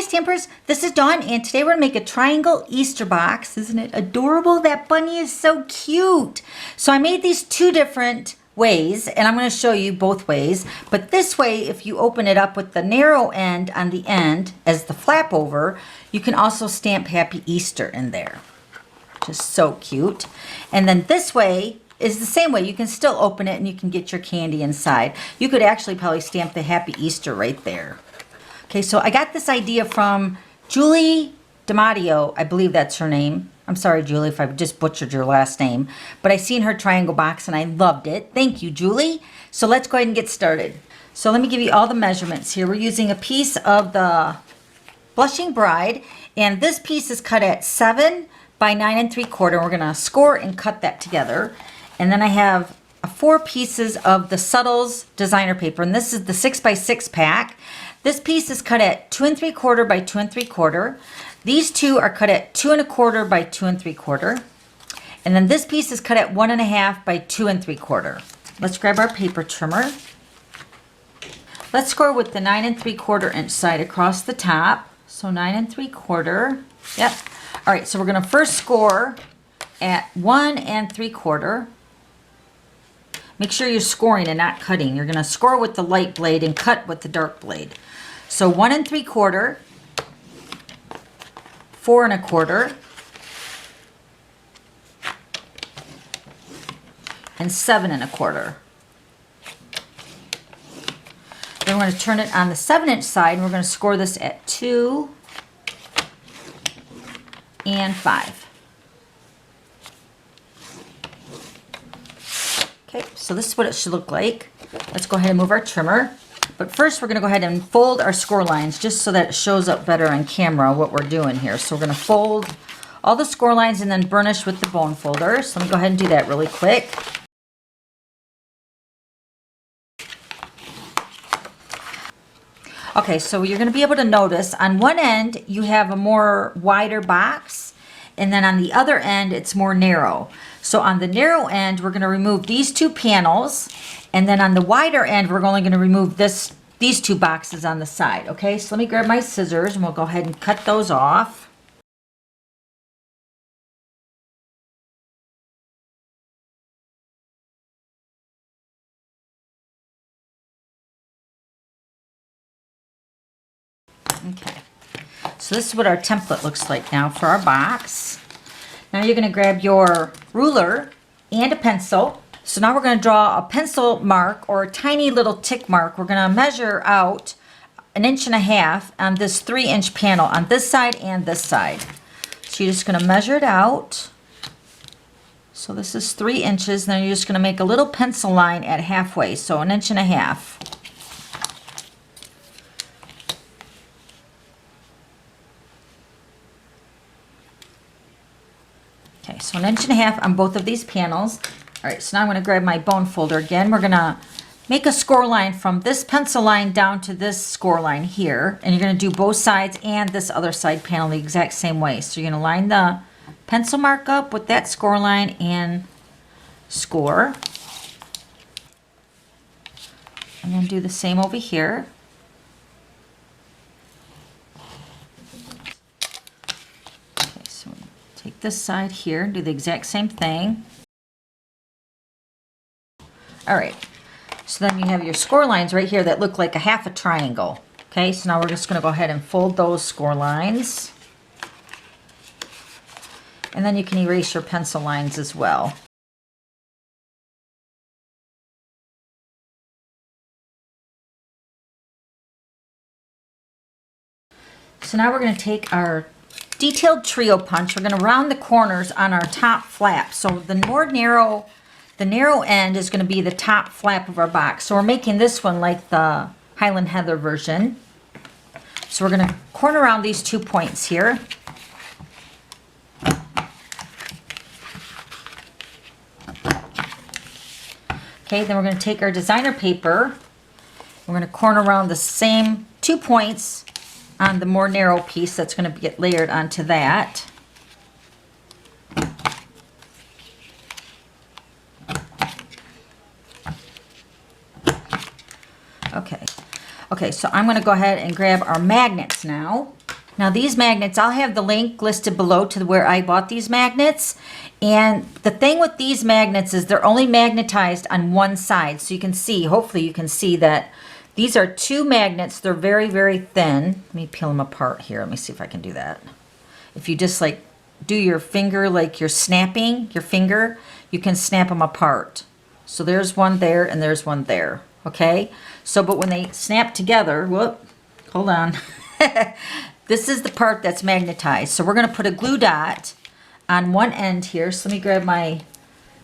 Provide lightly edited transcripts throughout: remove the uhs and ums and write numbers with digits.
Stampers, this is Dawn, and today we're going to make a triangle Easter box. Isn't it adorable? That bunny is so cute. So I made these two different ways, and I'm going to show you both ways. But this way, if you open it up with the narrow end on the end as the flap over, you can also stamp Happy Easter in there. Just so cute. And then this way is the same way. You can still open it and you can get your candy inside. You could actually probably stamp the Happy Easter right there. Okay, so I got this idea from Julie DiMatteo. I believe that's her name. I'm sorry, Julie, if I just butchered your last name. But I seen her triangle box and I loved it. Thank you, Julie. So let's go ahead and get started. So let me give you all the measurements here. We're using a piece of the Blushing Bride. And this piece is cut at 7 by 9 3/4. We're going to score and cut that together. And then I have 4 pieces of the Subtles designer paper. And this is the 6 by 6 pack. This piece is cut at 2 3/4 by 2 3/4. These two are cut at 2 1/4 by 2 3/4. And then this piece is cut at 1 1/2 by 2 3/4. Let's grab our paper trimmer. Let's score with the 9 3/4 inch side across the top. So 9 3/4. Yep. All right, so we're going to first score at 1 3/4. Make sure you're scoring and not cutting. You're going to score with the light blade and cut with the dark blade. So 1 3/4, 4 1/4, and 7 1/4. Then we're going to turn it on the 7-inch side, and we're going to score this at 2 and 5. Okay, so this is what it should look like. Let's go ahead and move our trimmer. But first we're going to go ahead and fold our score lines just so that it shows up better on camera what we're doing here. So we're going to fold all the score lines and then burnish with the bone folder. So let me go ahead and do that really quick. Okay, so you're going to be able to notice on one end you have a more wider box, and then on the other end it's more narrow. So on the narrow end we're going to remove these 2 panels, and then on the wider end we're only going to remove these 2 boxes on the side. Okay, so let me grab my scissors and we'll go ahead and cut those off. Okay, so this is what our template looks like now for our box. Now you're going to grab your ruler and a pencil. So now we're going to draw a pencil mark or a tiny little tick mark. We're going to measure out 1.5 inches on this 3-inch panel on this side and this side. So you're just going to measure it out. So this is 3 inches. Then you're just going to make a little pencil line at halfway, so 1.5 inches. Okay, so 1.5 inches on both of these panels. All right, so now I'm going to grab my bone folder again. We're going to make a score line from this pencil line down to this score line here. And you're going to do both sides and this other side panel the exact same way. So you're going to line the pencil mark up with that score line and score. And then do the same over here. Okay, so take this side here and do the exact same thing. All right, so then you have your score lines right here that look like a half a triangle. Okay, so now we're just going to go ahead and fold those score lines. And then you can erase your pencil lines as well. So now we're going to take our detailed trio punch. We're going to round the corners on our top flap. So the narrow end is going to be the top flap of our box. So we're making this one like the Highland Heather version. So we're going to corner around these 2 points here. Okay, then we're going to take our designer paper. We're going to corner around the same 2 points on the more narrow piece that's going to get layered onto that. Okay, so I'm going to go ahead and grab our magnets now. Now these magnets, I'll have the link listed below to where I bought these magnets. And the thing with these magnets is they're only magnetized on one side. So you can see, hopefully you can see that these are two magnets. They're very, very thin. Let me peel them apart here. Let me see if I can do that. If you just like do your finger like you're snapping your finger, you can snap them apart. So there's one there and there's one there. Okay? So, but when they snap together, whoop, hold on. This is the part that's magnetized. So we're going to put a glue dot on one end here. So let me grab my,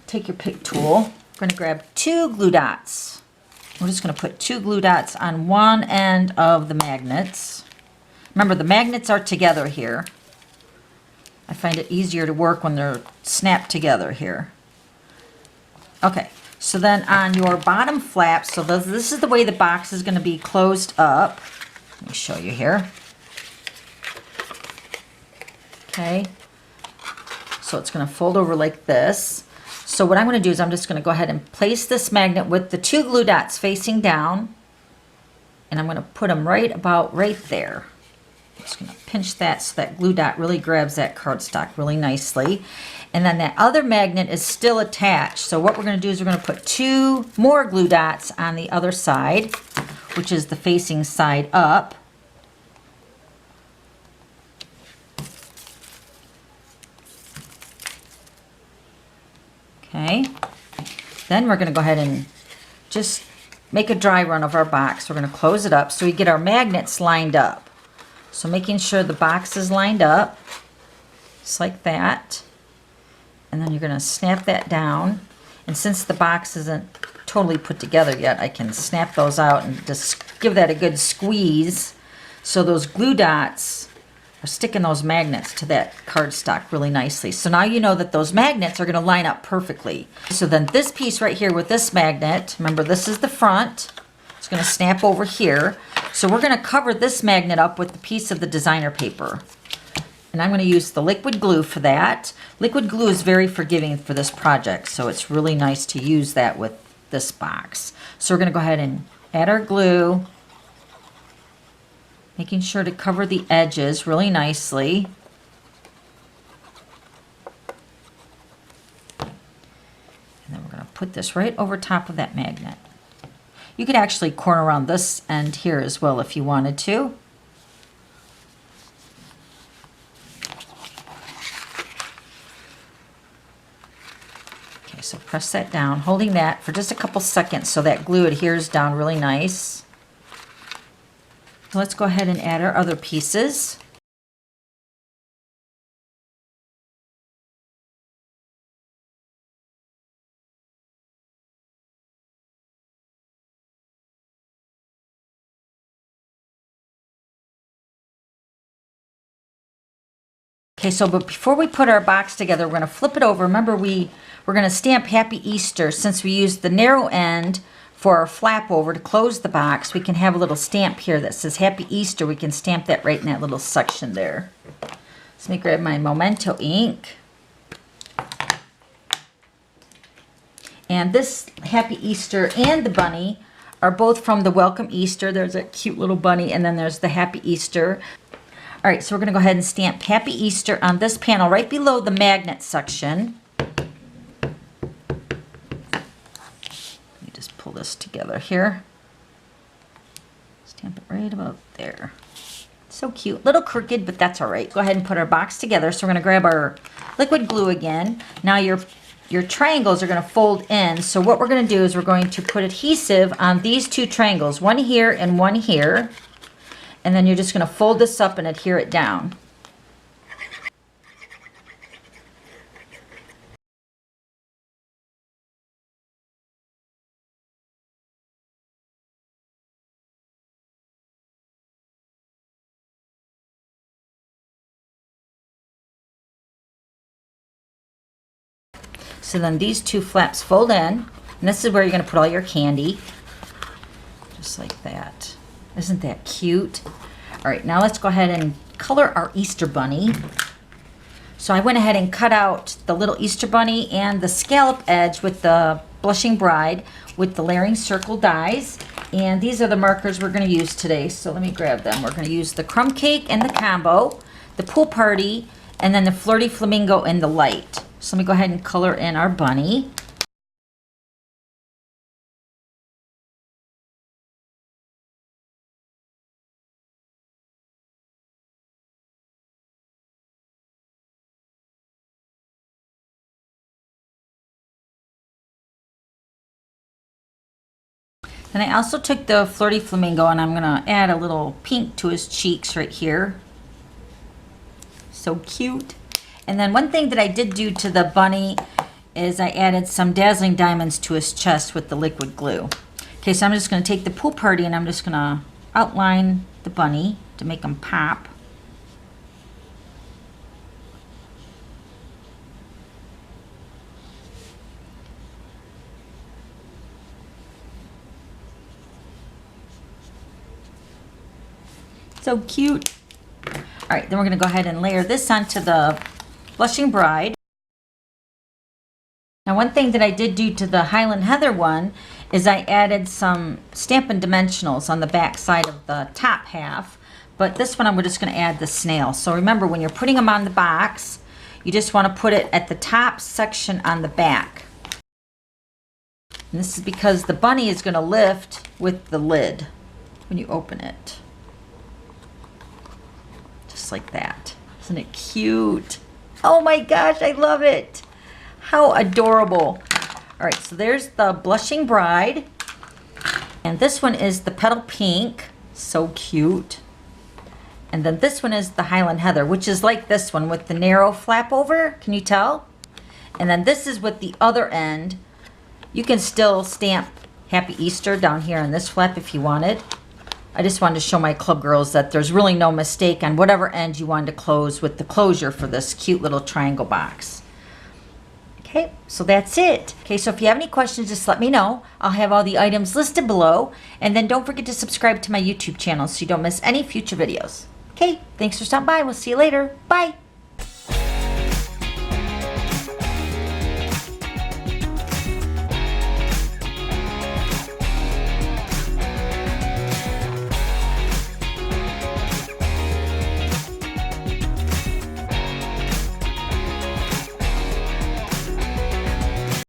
take your pick tool. We're going to grab 2 glue dots. We're just going to put 2 glue dots on one end of the magnets. Remember, the magnets are together here. I find it easier to work when they're snapped together here. Okay, so then on your bottom flap, so this is the way the box is going to be closed up. Let me show you here. Okay, so it's going to fold over like this. So what I'm going to do is I'm just going to go ahead and place this magnet with the 2 glue dots facing down, and I'm going to put them right about right there. I'm just going to pinch that so that glue dot really grabs that cardstock really nicely. And then that other magnet is still attached. So what we're going to do is we're going to put 2 more glue dots on the other side, which is the facing side up. Okay, then we're going to go ahead and just make a dry run of our box. We're going to close it up so we get our magnets lined up. So making sure the box is lined up, just like that. And then you're going to snap that down. And since the box isn't totally put together yet, I can snap those out and just give that a good squeeze. So those glue dots are sticking those magnets to that cardstock really nicely. So now you know that those magnets are going to line up perfectly. So then this piece right here with this magnet, remember this is the front, it's going to snap over here. So we're going to cover this magnet up with the piece of the designer paper. And I'm going to use the liquid glue for that. Liquid glue is very forgiving for this project, so it's really nice to use that with this box. So we're going to go ahead and add our glue, making sure to cover the edges really nicely. And then we're going to put this right over top of that magnet. You could actually corner around this end here as well if you wanted to. Okay, so press that down, holding that for just a couple seconds so that glue adheres down really nice. So let's go ahead and add our other pieces. Okay, so but before we put our box together, we're going to flip it over. Remember, we're going to stamp Happy Easter. Since we used the narrow end for our flap over to close the box, we can have a little stamp here that says Happy Easter. We can stamp that right in that little section there. So let me grab my Memento ink. And this Happy Easter and the bunny are both from the Welcome Easter. There's a cute little bunny, and then there's the Happy Easter. All right, so we're going to go ahead and stamp Happy Easter on this panel right below the magnet section. Just pull this together here. Stamp it right about there. So cute. Little crooked, but that's all right. Go ahead and put our box together. So we're going to grab our liquid glue again. Now your triangles are going to fold in. So what we're going to do is we're going to put adhesive on these 2 triangles, one here and one here. And then you're just going to fold this up and adhere it down. So then these 2 flaps fold in, and this is where you're going to put all your candy, just like that. Isn't that cute? All right, now let's go ahead and color our Easter bunny. So I went ahead and cut out the little Easter bunny and the scallop edge with the Blushing Bride with the layering circle dies. And these are the markers we're going to use today. So let me grab them. We're going to use the crumb cake and the combo, the pool party, and then the flirty flamingo and the light. So let me go ahead and color in our bunny. And I also took the flirty flamingo and I'm going to add a little pink to his cheeks right here. So cute. And then one thing that I did do to the bunny is I added some dazzling diamonds to his chest with the liquid glue. Okay, so I'm just going to take the pool party and I'm just going to outline the bunny to make him pop. So cute. All right, then we're going to go ahead and layer this onto the blushing bride. Now, one thing that I did do to the Highland Heather one is I added some Stampin' Dimensionals on the back side of the top half. But this one, I'm just going to add the snail. So remember, when you're putting them on the box, you just want to put it at the top section on the back. And this is because the bunny is going to lift with the lid when you open it. Just like that. Isn't it cute? Oh my gosh, I love it. How adorable. All right, so there's the blushing bride. And this one is the petal pink. So cute. And then this one is the Highland Heather, which is like this one with the narrow flap over. Can you tell? And then this is with the other end. You can still stamp Happy Easter down here on this flap if you wanted. I just wanted to show my club girls that there's really no mistake on whatever end you wanted to close with the closure for this cute little triangle box. Okay, so that's it. Okay, so if you have any questions, just let me know. I'll have all the items listed below. And then don't forget to subscribe to my YouTube channel so you don't miss any future videos. Okay, thanks for stopping by. We'll see you later. Bye.